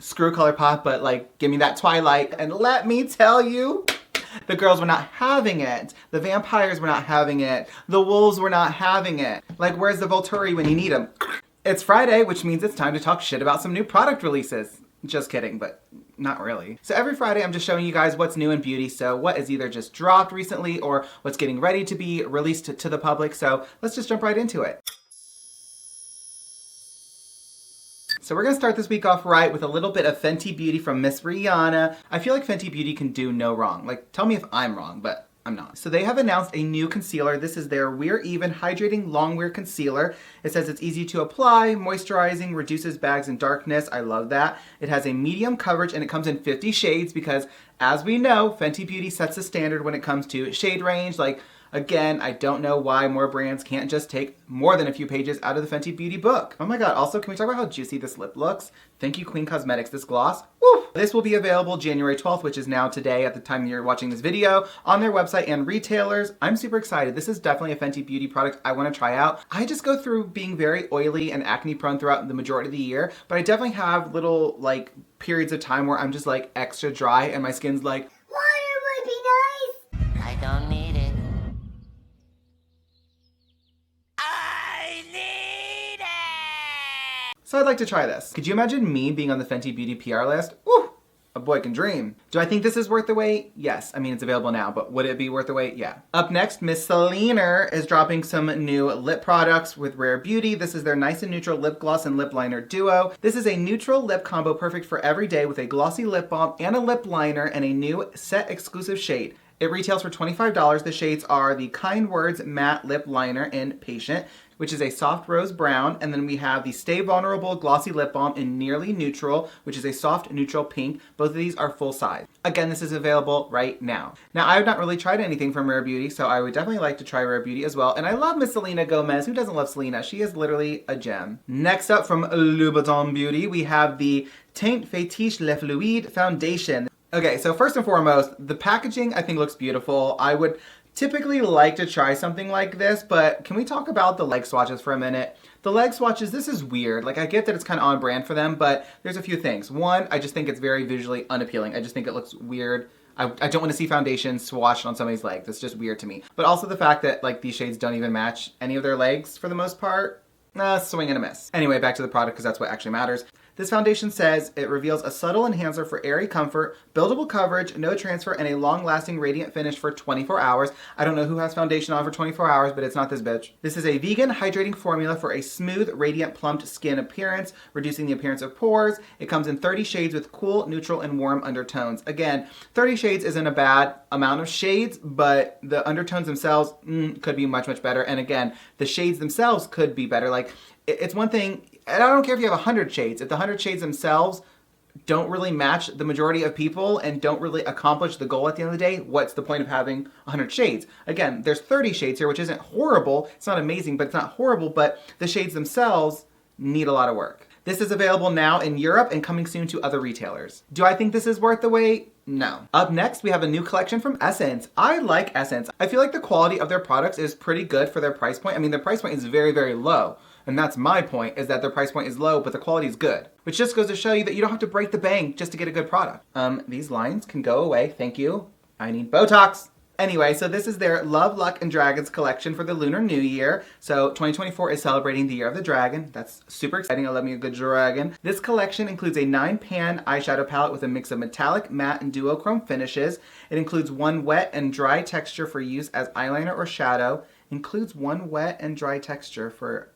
screw ColourPop, but like, give me that Twilight. And let me tell you, the girls were not having it. The vampires were not having it. The wolves were not having it. Like, where's the Volturi when you need them? It's Friday, which means it's time to talk shit about some new product releases. Just kidding, but not really. So every Friday, I'm just showing you guys what's new in beauty. So what is either just dropped recently or what's getting ready to be released to the public. So let's just jump right into it. So we're gonna start this week off right with a little bit of Fenty Beauty from Miss Rihanna. I feel like Fenty Beauty can do no wrong. Like, tell me if I'm wrong, but I'm not. So they have announced a new concealer. This is their We're Even Hydrating Longwear Concealer. It says it's easy to apply, moisturizing, reduces bags and darkness. I love that. It has a medium coverage and it comes in 50 shades because, as we know, Fenty Beauty sets the standard when it comes to shade range. Like, again, I don't know why more brands can't just take more than a few pages out of the Fenty Beauty book. Oh my god, also, can we talk about how juicy this lip looks? Thank you, Queen Cosmetics, this gloss. Woo! This will be available January 12th, which is now today at the time you're watching this video, on their website and retailers. I'm super excited. This is definitely a Fenty Beauty product I want to try out. I just go through being very oily and acne prone throughout the majority of the year, but I definitely have little, like, periods of time where I'm just, like, extra dry and my skin's like, water would be nice. I don't need it. So I'd like to try this. Could you imagine me being on the Fenty Beauty PR list? Woo! A boy can dream. Do I think this is worth the wait? Yes. I mean, it's available now, but would it be worth the wait? Yeah. Up next, Miss Selena is dropping some new lip products with Rare Beauty. This is their Nice and Neutral Lip Gloss and Lip Liner Duo. This is a neutral lip combo perfect for every day with a glossy lip balm and a lip liner and a new set exclusive shade. It retails for $25. The shades are the Kind Words Matte Lip Liner in Patient, which is a soft rose brown, and then we have the Stay Vulnerable Glossy Lip Balm in Nearly Neutral, which is a soft neutral pink. Both of these are full size. Again, this is available right now. Now, I have not really tried anything from Rare Beauty, so I would definitely like to try Rare Beauty as well. And I love Miss Selena Gomez. Who doesn't love Selena? She is literally a gem. Next up from Louboutin Beauty, we have the Teint Fétiche Le Fluide Foundation. Okay, so first and foremost, the packaging I think looks beautiful. I would typically like to try something like this, but can we talk about the leg swatches for a minute? The leg swatches, this is weird. Like, I get that it's kind of on brand for them, but there's a few things. One, I just think it's very visually unappealing. I just think it looks weird. I don't want to see foundation swatched on somebody's leg. That's just weird to me. But also the fact that, like, these shades don't even match any of their legs for the most part. Swing and a miss. Anyway, back to the product because that's what actually matters. This foundation says it reveals a subtle enhancer for airy comfort, buildable coverage, no transfer, and a long-lasting radiant finish for 24 hours. I don't know who has foundation on for 24 hours, but it's not this bitch. This is a vegan hydrating formula for a smooth, radiant, plumped skin appearance, reducing the appearance of pores. It comes in 30 shades with cool, neutral, and warm undertones. Again, 30 shades isn't a bad amount of shades, but the undertones themselves could be much, much better. And again, the shades themselves could be better. Like, it's one thing, and I don't care if you have 100 shades. If the 100 shades themselves don't really match the majority of people and don't really accomplish the goal at the end of the day, what's the point of having 100 shades? Again, there's 30 shades here, which isn't horrible. It's not amazing, but it's not horrible, but the shades themselves need a lot of work. This is available now in Europe and coming soon to other retailers. Do I think this is worth the wait? No. Up next, we have a new collection from Essence. I like Essence. I feel like the quality of their products is pretty good for their price point. I mean, their price point is very, very low. And that's my point, is that their price point is low, but the quality is good. Which just goes to show you that you don't have to break the bank just to get a good product. These lines can go away, thank you. I need Botox. Anyway, so this is their Love, Luck, and Dragons collection for the Lunar New Year. So 2024 is celebrating the Year of the Dragon. That's super exciting. I love me a good dragon. This collection includes a 9-pan eyeshadow palette with a mix of metallic, matte, and duochrome finishes. It includes one wet and dry texture for use as eyeliner or shadow. Includes one wet and dry texture for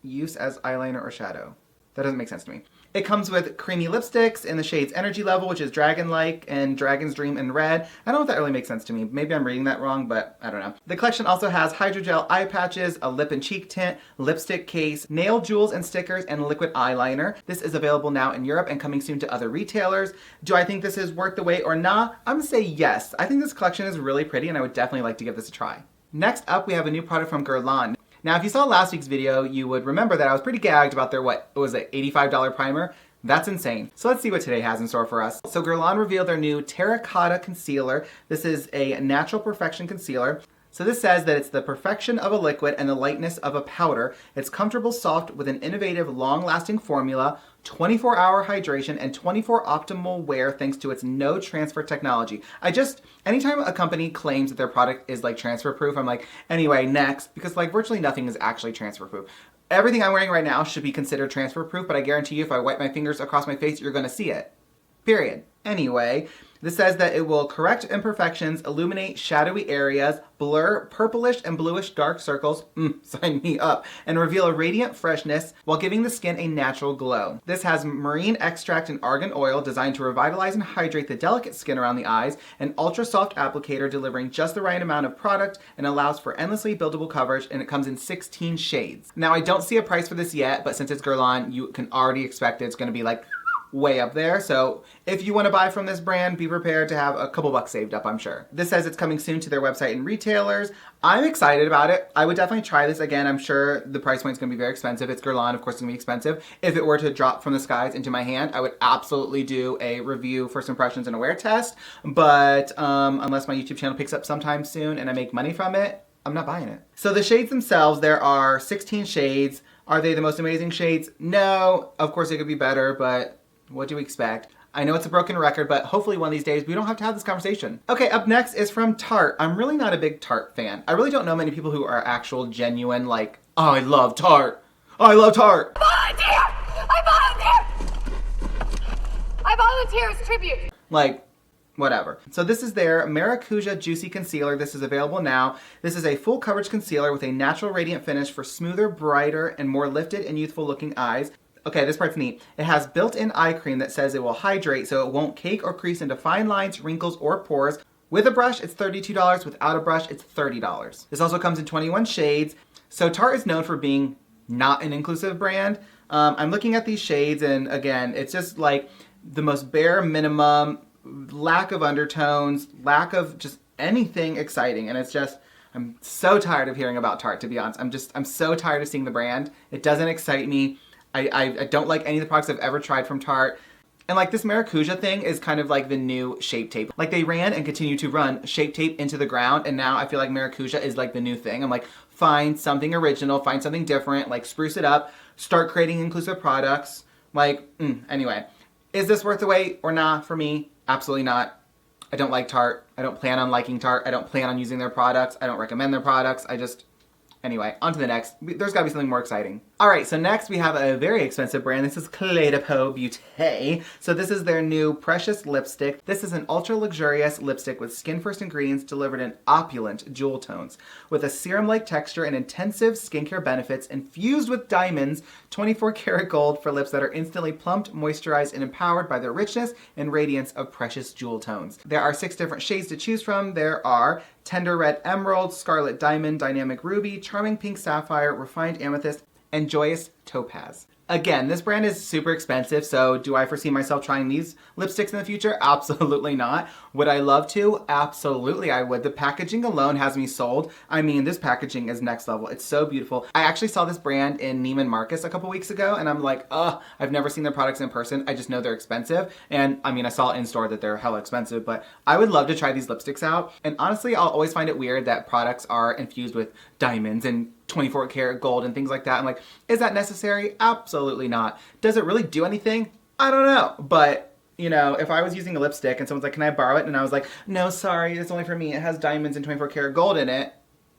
use as eyeliner or shadow. That doesn't make sense to me. It comes with creamy lipsticks in the shades Energy Level, which is dragon-like, and Dragon's Dream in red. I don't know if that really makes sense to me. Maybe I'm reading that wrong, but I don't know. The collection also has hydrogel eye patches, a lip and cheek tint, lipstick case, nail jewels and stickers, and liquid eyeliner. This is available now in Europe and coming soon to other retailers. Do I think this is worth the wait or not? I'm gonna say yes. I think this collection is really pretty and I would definitely like to give this a try. Next up, we have a new product from Guerlain. Now, if you saw last week's video, you would remember that I was pretty gagged about their, what was it, $85 primer? That's insane. So let's see what today has in store for us. So Guerlain revealed their new Terracotta concealer. This is a natural perfection concealer. So this says that it's the perfection of a liquid and the lightness of a powder. It's comfortable, soft, with an innovative, long-lasting formula, 24-hour hydration, and 24 optimal wear thanks to its no transfer technology. Anytime a company claims that their product is like transfer proof, I'm like, anyway, next, because like virtually nothing is actually transfer proof. Everything I'm wearing right now should be considered transfer proof, but I guarantee you if I wipe my fingers across my face, you're gonna see it. Period. Anyway, this says that it will correct imperfections, illuminate shadowy areas, blur purplish and bluish dark circles, sign me up, and reveal a radiant freshness while giving the skin a natural glow. This has marine extract and argan oil designed to revitalize and hydrate the delicate skin around the eyes, an ultra soft applicator delivering just the right amount of product and allows for endlessly buildable coverage, and it comes in 16 shades. Now I don't see a price for this yet, but since it's Guerlain, you can already expect it's going to be like way up there. So if you want to buy from this brand, be prepared to have a couple bucks saved up, I'm sure. This says it's coming soon to their website and retailers. I'm excited about it. I would definitely try this again. I'm sure the price point is going to be very expensive. It's Guerlain, of course it's going to be expensive. If it were to drop from the skies into my hand, I would absolutely do a review, first impressions, and a wear test. But unless my YouTube channel picks up sometime soon and I make money from it, I'm not buying it. So the shades themselves, there are 16 shades. Are they the most amazing shades? No. Of course it could be better, but what do we expect? I know it's a broken record, but hopefully one of these days we don't have to have this conversation. Okay, up next is from Tarte. I'm really not a big Tarte fan. I really don't know many people who are actual, genuine, like, oh, I love Tarte. Oh, I love Tarte. Volunteer! I volunteer! I volunteer as tribute. Like, whatever. So this is their Maracuja Juicy Concealer. This is available now. This is a full coverage concealer with a natural radiant finish for smoother, brighter, and more lifted and youthful looking eyes. Okay, this part's neat. It has built-in eye cream that says it will hydrate so it won't cake or crease into fine lines, wrinkles, or pores. With a brush, it's $32. Without a brush, it's $30. This also comes in 21 shades. So Tarte is known for being not an inclusive brand. I'm looking at these shades and again, it's just like the most bare minimum, lack of undertones, lack of just anything exciting. And it's just, I'm so tired of hearing about Tarte, to be honest. I'm so tired of seeing the brand. It doesn't excite me. I don't like any of the products I've ever tried from Tarte. And like this Maracuja thing is kind of like the new Shape Tape. Like they ran and continue to run Shape Tape into the ground, and now I feel like Maracuja is like the new thing. I'm like, find something original, find something different, like spruce it up, start creating inclusive products. Like, anyway. Is this worth the wait or not for me? Absolutely not. I don't like Tarte. I don't plan on liking Tarte. I don't plan on using their products. I don't recommend their products. Anyway, on to the next. There's gotta be something more exciting. All right, so next we have a very expensive brand. This is CleDePeauBeaute. So this is their new Precious lipstick. This is an ultra luxurious lipstick with skin first ingredients delivered in opulent jewel tones. With a serum-like texture and intensive skincare benefits infused with diamonds, 24 karat gold for lips that are instantly plumped, moisturized, and empowered by the richness and radiance of precious jewel tones. There are 6 different shades to choose from. There are Tender Red Emerald, Scarlet Diamond, Dynamic Ruby, Charming Pink Sapphire, Refined Amethyst, and Joyous Topaz. Again, this brand is super expensive, so do I foresee myself trying these lipsticks in the future? Absolutely not. Would I love to? Absolutely I would. The packaging alone has me sold. I mean, this packaging is next level. It's so beautiful. I actually saw this brand in Neiman Marcus a couple weeks ago, and I'm like, I've never seen their products in person. I just know they're expensive. And I mean, I saw in store that they're hella expensive, but I would love to try these lipsticks out. And honestly, I'll always find it weird that products are infused with diamonds and 24 karat gold and things like that. I'm like, is that necessary? Absolutely not. Does it really do anything? I don't know. But, you know, if I was using a lipstick and someone's like, can I borrow it? And I was like, no, sorry, it's only for me. It has diamonds and 24 karat gold in it.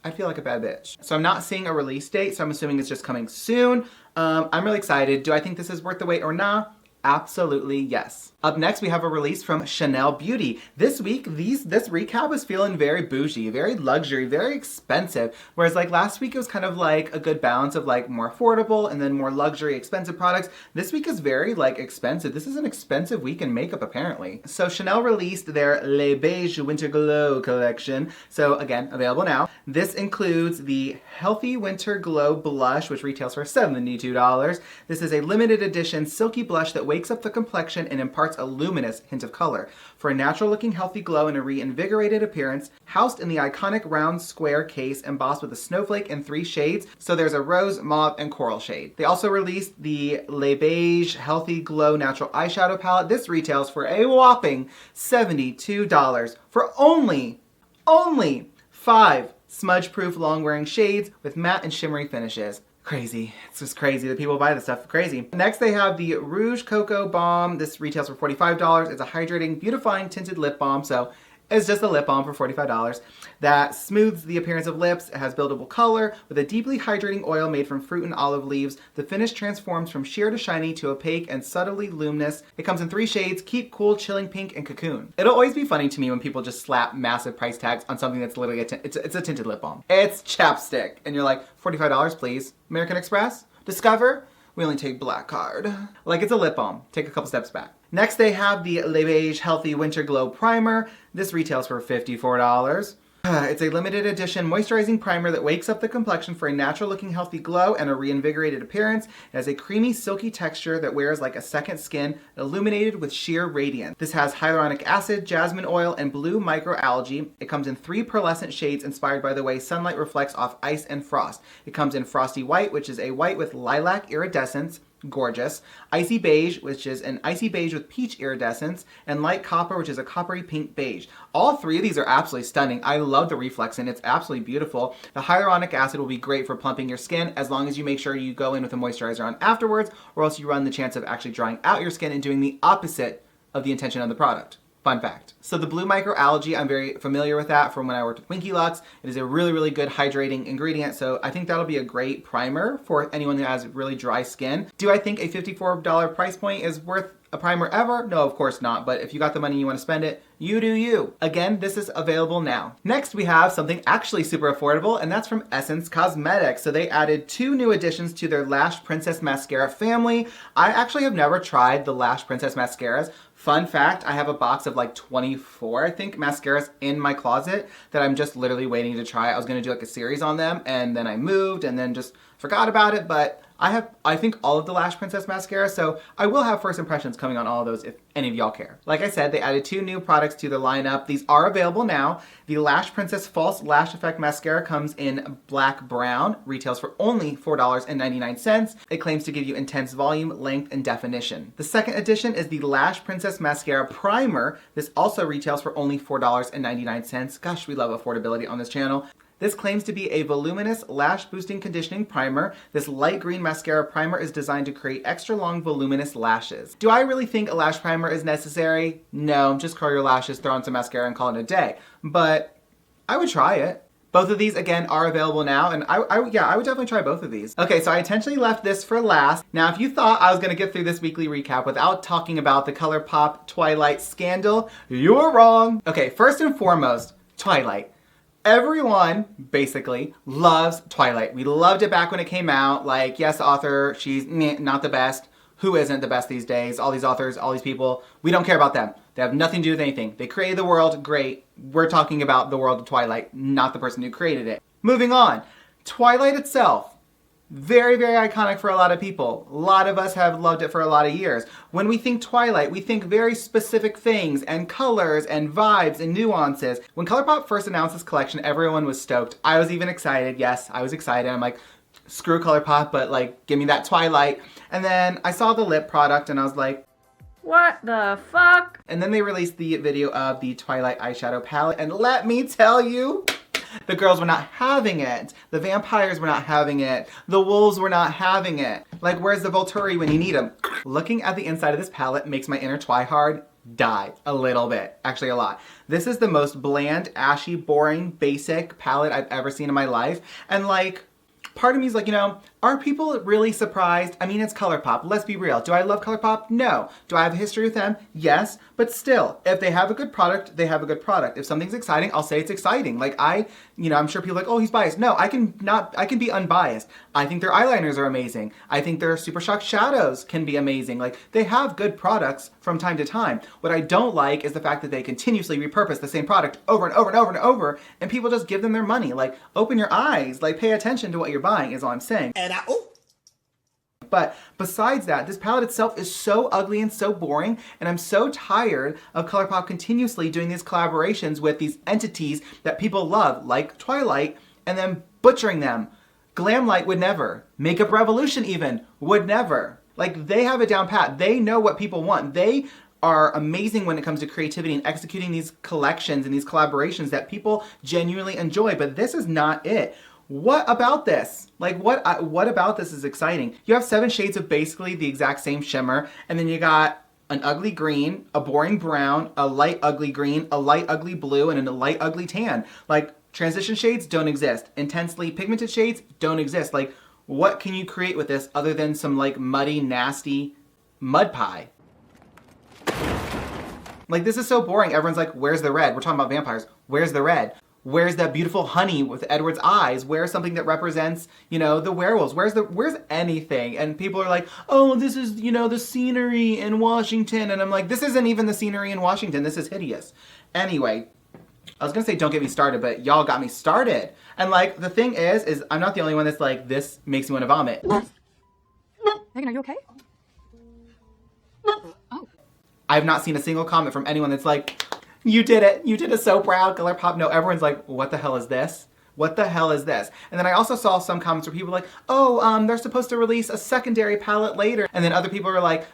I'd feel like a bad bitch. So I'm not seeing a release date, so I'm assuming it's just coming soon. I'm really excited. Do I think this is worth the wait or not? Absolutely yes. Up next, we have a release from Chanel Beauty. This week, this recap is feeling very bougie, very luxury, very expensive. Whereas like last week, it was kind of like a good balance of like more affordable and then more luxury, expensive products. This week is very like expensive. This is an expensive week in makeup apparently. So Chanel released their Les Beiges Winter Glow collection. So again, available now. This includes the Healthy Winter Glow Blush, which retails for $72. This is a limited edition silky blush that wakes up the complexion and imparts a luminous hint of color. For a natural looking healthy glow and a reinvigorated appearance, housed in the iconic round square case embossed with a snowflake in 3 shades. So there's a rose, mauve, and coral shade. They also released the Les Beiges Healthy Glow Natural Eyeshadow Palette. This retails for a whopping $72 for only 5 smudge-proof long-wearing shades with matte and shimmery finishes. Crazy. It's just crazy that people buy this stuff. Crazy. Next, they have the Rouge Cocoa Balm. This retails for $45. It's a hydrating, beautifying tinted lip balm. So it's just a lip balm for $45 that smooths the appearance of lips. It has buildable color with a deeply hydrating oil made from fruit and olive leaves. The finish transforms from sheer to shiny to opaque and subtly luminous. It comes in 3 shades: Keep Cool, Chilling Pink, and Cocoon. It'll always be funny to me when people just slap massive price tags on something that's literally it's a tinted lip balm. It's chapstick. And you're like, $45, please. American Express? Discover? We only take Black Card. Like, it's a lip balm. Take a couple steps back. Next, they have the Beiges Healthy Winter Glow Primer. This retails for $54. It's a limited edition moisturizing primer that wakes up the complexion for a natural looking healthy glow and a reinvigorated appearance. It has a creamy silky texture that wears like a second skin, illuminated with sheer radiance. This has hyaluronic acid, jasmine oil, and blue microalgae. It comes in 3 pearlescent shades inspired by the way sunlight reflects off ice and frost. It comes in Frosty White, which is a white with lilac iridescence. Gorgeous. Icy Beige, which is an icy beige with peach iridescence, and Light Copper, which is a coppery pink beige. All 3 of these are absolutely stunning. I love the reflexant. It's absolutely beautiful. The hyaluronic acid will be great for plumping your skin as long as you make sure you go in with a moisturizer on afterwards, or else you run the chance of actually drying out your skin and doing the opposite of the intention of the product. Fun fact. So the blue microalgae, I'm very familiar with that from when I worked with Winky Lux. It is a really, really good hydrating ingredient, so I think that'll be a great primer for anyone who has really dry skin. Do I think a $54 price point is worth a primer ever? No, of course not, but if you got the money and you want to spend it, you do you. Again, this is available now. Next, we have something actually super affordable, and that's from Essence Cosmetics. So they added 2 new additions to their Lash Princess Mascara family. I actually have never tried the Lash Princess Mascaras. Fun fact, I have a box of like 24, I think, mascaras in my closet that I'm just literally waiting to try. I was gonna do like a series on them, and then I moved and then just forgot about it, but I think all of the Lash Princess mascara, so I will have first impressions coming on all of those if any of y'all care. Like I said, they added 2 new products to their lineup. These are available now. The Lash Princess False Lash Effect Mascara comes in black brown, retails for only $4.99. It claims to give you intense volume, length, and definition. The second edition is the Lash Princess Mascara Primer. This also retails for only $4.99. Gosh, we love affordability on this channel. This claims to be a voluminous lash boosting conditioning primer. This light green mascara primer is designed to create extra long voluminous lashes. Do I really think a lash primer is necessary? No, just curl your lashes, throw on some mascara, and call it a day. But I would try it. Both of these, again, are available now, and I would definitely try both of these. Okay, so I intentionally left this for last. Now, if you thought I was gonna get through this weekly recap without talking about the ColourPop Twilight scandal, you're wrong. Okay, first and foremost, Twilight. Everyone, basically, loves Twilight. We loved it back when it came out. Like, yes, the author, she's not the best. Who isn't the best these days? All these authors, all these people, we don't care about them. They have nothing to do with anything. They created the world, great. We're talking about the world of Twilight, not the person who created it. Moving on. Twilight itself. Very, very iconic for a lot of people. A lot of us have loved it for a lot of years. When we think Twilight, we think very specific things and colors and vibes and nuances. When ColourPop first announced this collection, everyone was stoked. I was even excited. Yes, I was excited. I'm like, screw ColourPop, but like, give me that Twilight. And then I saw the lip product and I was like, what the fuck? And then they released the video of the Twilight eyeshadow palette, and let me tell you, the girls were not having it. The vampires were not having it. The wolves were not having it. Like, where's the Volturi when you need them? Looking at the inside of this palette makes my inner Twihard die a little bit. Actually, a lot. This is the most bland, ashy, boring, basic palette I've ever seen in my life. And like, part of me is like, you know, are people really surprised? I mean, it's ColourPop. Let's be real. Do I love ColourPop? No. Do I have a history with them? Yes. But still, if they have a good product, they have a good product. If something's exciting, I'll say it's exciting. Like I'm sure people are like, oh, he's biased. No, I can be unbiased. I think their eyeliners are amazing. I think their Super Shock shadows can be amazing. Like, they have good products from time to time. What I don't like is the fact that they continuously repurpose the same product over and over and over and over, and people just give them their money. Like, open your eyes. Like, pay attention to what you're buying is all I'm saying. But besides that, this palette itself is so ugly and so boring, and I'm so tired of ColourPop continuously doing these collaborations with these entities that people love, like Twilight, and then butchering them. Glamlight would never. Makeup Revolution even would never. Like, they have it down pat. They know what people want. They are amazing when it comes to creativity and executing these collections and these collaborations that people genuinely enjoy, but this is not it. What about this? Like, what about this is exciting? You have 7 shades of basically the exact same shimmer, and then you got an ugly green, a boring brown, a light ugly green, a light ugly blue, and a light ugly tan. Like, transition shades don't exist. Intensely pigmented shades don't exist. Like, what can you create with this other than some, like, muddy, nasty mud pie? Like, this is so boring. Everyone's like, where's the red? We're talking about vampires. Where's the red? Where's that beautiful honey with Edward's eyes? Where's something that represents, you know, the werewolves? Where's anything? And people are like, oh, this is, you know, the scenery in Washington. And I'm like, this isn't even the scenery in Washington. This is hideous. Anyway, I was gonna say don't get me started, but y'all got me started. And like, the thing is I'm not the only one that's like, this makes me want to vomit. Megan, are you okay? I've not seen a single comment from anyone that's like, you did it. You did it so proud, ColourPop. No, everyone's like, what the hell is this? What the hell is this? And then I also saw some comments where people were like, oh, they're supposed to release a secondary palette later. And then other people were like,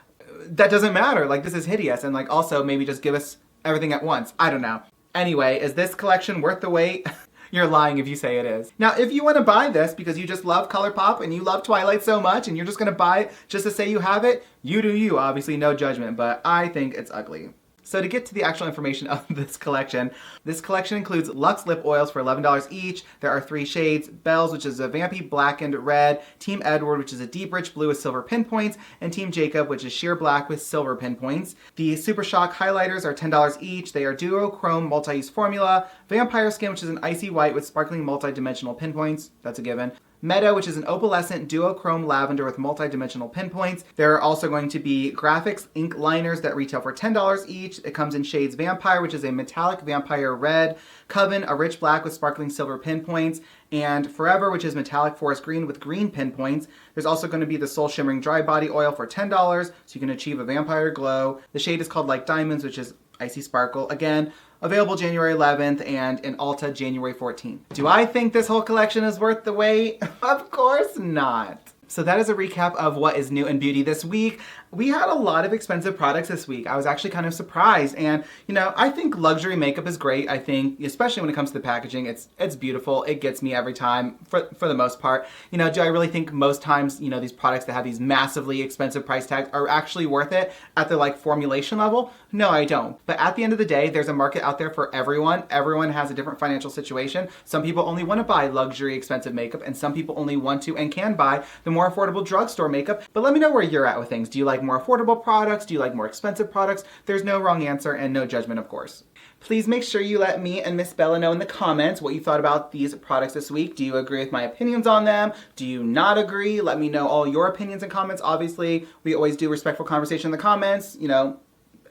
that doesn't matter. Like, this is hideous. And like, also maybe just give us everything at once. I don't know. Anyway, is this collection worth the wait? You're lying if you say it is. Now, if you want to buy this because you just love ColourPop and you love Twilight so much and you're just going to buy it just to say you have it, you do you. Obviously, no judgment, but I think it's ugly. So to get to the actual information of this collection includes Luxe lip oils for $11 each. There are 3 shades: Belle's, which is a vampy blackened red; Team Edward, which is a deep rich blue with silver pinpoints; and Team Jacob, which is sheer black with silver pinpoints. The Super Shock highlighters are $10 each. They are duochrome multi-use formula. Vampire Skin, which is an icy white with sparkling multi-dimensional pinpoints. That's a given. Meadow, which is an opalescent duochrome lavender with multi-dimensional pinpoints. There are also going to be Graphics ink liners that retail for $10 each. It comes in shades Vampire, which is a metallic vampire red; Coven, a rich black with sparkling silver pinpoints; and Forever, which is metallic forest green with green pinpoints. There's also going to be the Soul Shimmering Dry Body Oil for $10, so you can achieve a vampire glow. The shade is called Like Diamonds, which is icy sparkle. Again, available January 11th and in Ulta January 14th. Do I think this whole collection is worth the wait? Of course not. So that is a recap of what is new in beauty this week. We had a lot of expensive products this week. I was actually kind of surprised, and you know, I think luxury makeup is great. I think, especially when it comes to the packaging, it's beautiful. It gets me every time for the most part. You know, do I really think most times, you know, these products that have these massively expensive price tags are actually worth it at the like formulation level? No, I don't. But at the end of the day, there's a market out there for everyone. Everyone has a different financial situation. Some people only want to buy luxury expensive makeup, and some people only want to and can buy the more affordable drugstore makeup. But let me know where you're at with things. Do you like more affordable products? Do you like more expensive products? There's no wrong answer and no judgment, of course. Please make sure you let me and Miss Bella know in the comments what you thought about these products this week. Do you agree with my opinions on them? Do you not agree? Let me know all your opinions and comments. Obviously, we always do respectful conversation in the comments. You know,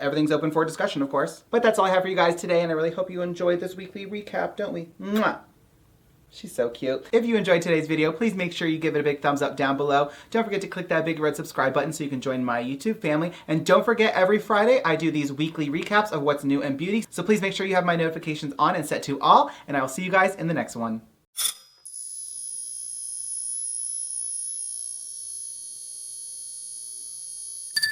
everything's open for discussion, of course. But that's all I have for you guys today, and I really hope you enjoyed this weekly recap, don't we? Mwah! She's so cute. If you enjoyed today's video, please make sure you give it a big thumbs up down below. Don't forget to click that big red subscribe button so you can join my YouTube family. And don't forget, every Friday I do these weekly recaps of what's new in beauty. So please make sure you have my notifications on and set to all, and I will see you guys in the next one.